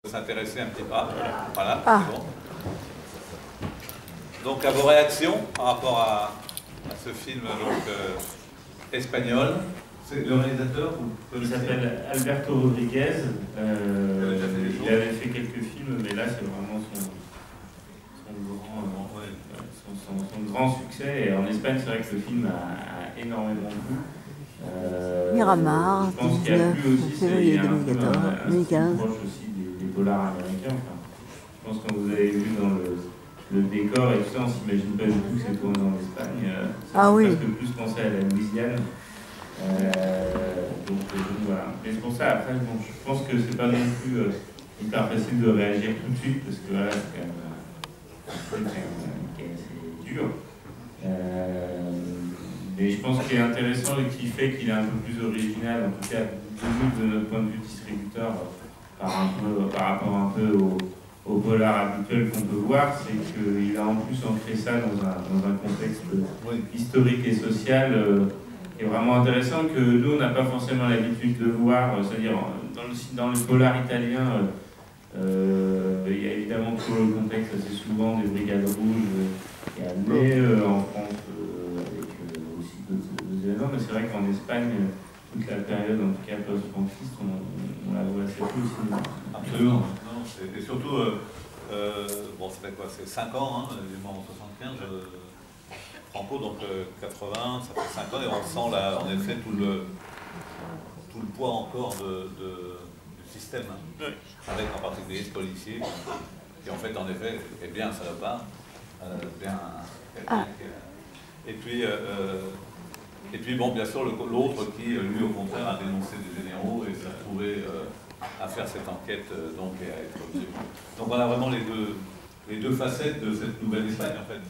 S'intéresser un petit peu. Voilà, c'est bon. Donc, à vos réactions par rapport à ce film espagnol. C'est le réalisateur Il s'appelle Alberto Rodriguez. Il avait fait quelques films, mais là, c'est vraiment son grand succès. Et en Espagne, c'est vrai que le film a énormément plu. Miramar, je pense qu'il y a plu aussi, février c'est un 2015. proche aussi des polars américains. Enfin, je pense que quand vous avez vu dans le décor et tout ça, on s'imagine pas du tout que c'est tourné en Espagne. Ça fait presque plus penser à la Louisiane. Donc voilà. Mais c'est pour ça, après, bon, je pense que c'est pas non plus hyper facile de réagir tout de suite, parce que voilà, c'est quand même un truc qui est assez dur. Mais je pense qu'il est intéressant et qui fait qu'il est un peu plus original, en tout cas de notre point de vue distributeur, par rapport un peu au polar habituel qu'on peut voir, c'est qu'il a en plus ancré ça dans un contexte historique et social qui est vraiment intéressant, que nous on n'a pas forcément l'habitude de voir. C'est-à-dire dans le polar italien, il y a évidemment tout le contexte assez souvent des brigades rouges qui est amené en France avec aussi d'autres événements, mais c'est vrai qu'en Espagne, toute la période, en tout cas post-franquiste, on la voit assez peu au cinéma. Absolument. Non, et surtout, bon, ça fait quoi? C'est 5 ans, hein, il est mort en 75, Franco, donc 80, ça fait 5 ans, et on sent là, en effet, tout le poids encore du système, hein, avec en particulier ce policier, qui en fait, en effet, est bien un salopard, et puis, bon, bien sûr, l'autre qui, lui, au contraire, a dénoncé des généraux et s'est retrouvé à faire cette enquête, donc, et à être... Donc, on a vraiment les deux facettes de cette nouvelle Espagne, en fait.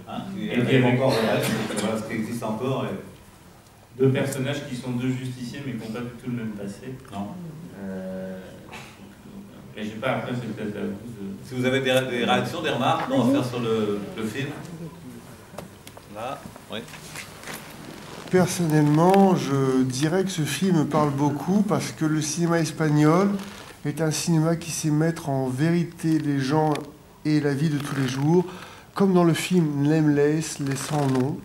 Hein, qui est encore le reste, voilà ce qui existe encore. Et... Deux personnages qui sont deux justiciers, mais qui n'ont pas du tout le même passé. Non. Mais je sais pas, après, c'est peut-être à vous de... Si vous avez des réactions, des remarques, on va faire sur le film. Là, oui. Personnellement, je dirais que ce film parle beaucoup parce que le cinéma espagnol est un cinéma qui sait mettre en vérité les gens et la vie de tous les jours, comme dans le film Nameless, les sans nom,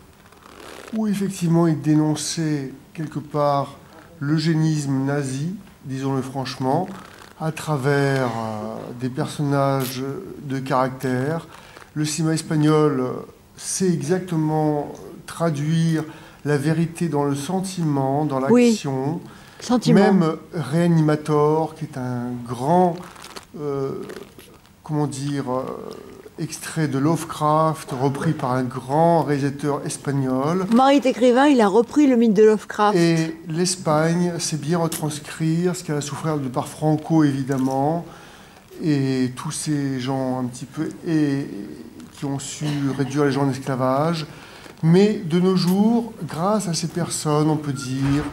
où effectivement il dénonçait quelque part l'eugénisme nazi, disons-le franchement, à travers des personnages de caractère. Le cinéma espagnol sait exactement traduire la vérité dans le sentiment, dans l'action. Oui. Même Reanimator, qui est un grand, extrait de Lovecraft, repris par un grand réalisateur espagnol. Marie écrivain, il a repris le mythe de Lovecraft. Et l'Espagne sait bien retranscrire ce qu'elle a souffert de par Franco, évidemment, et tous ces gens un petit peu qui ont su réduire les gens en esclavage. Mais de nos jours, grâce à ces personnes, on peut dire,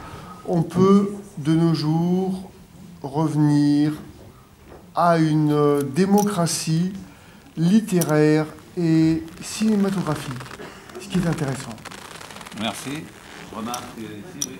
on peut de nos jours revenir à une démocratie littéraire et cinématographique, ce qui est intéressant. Merci. Remarque ici, oui.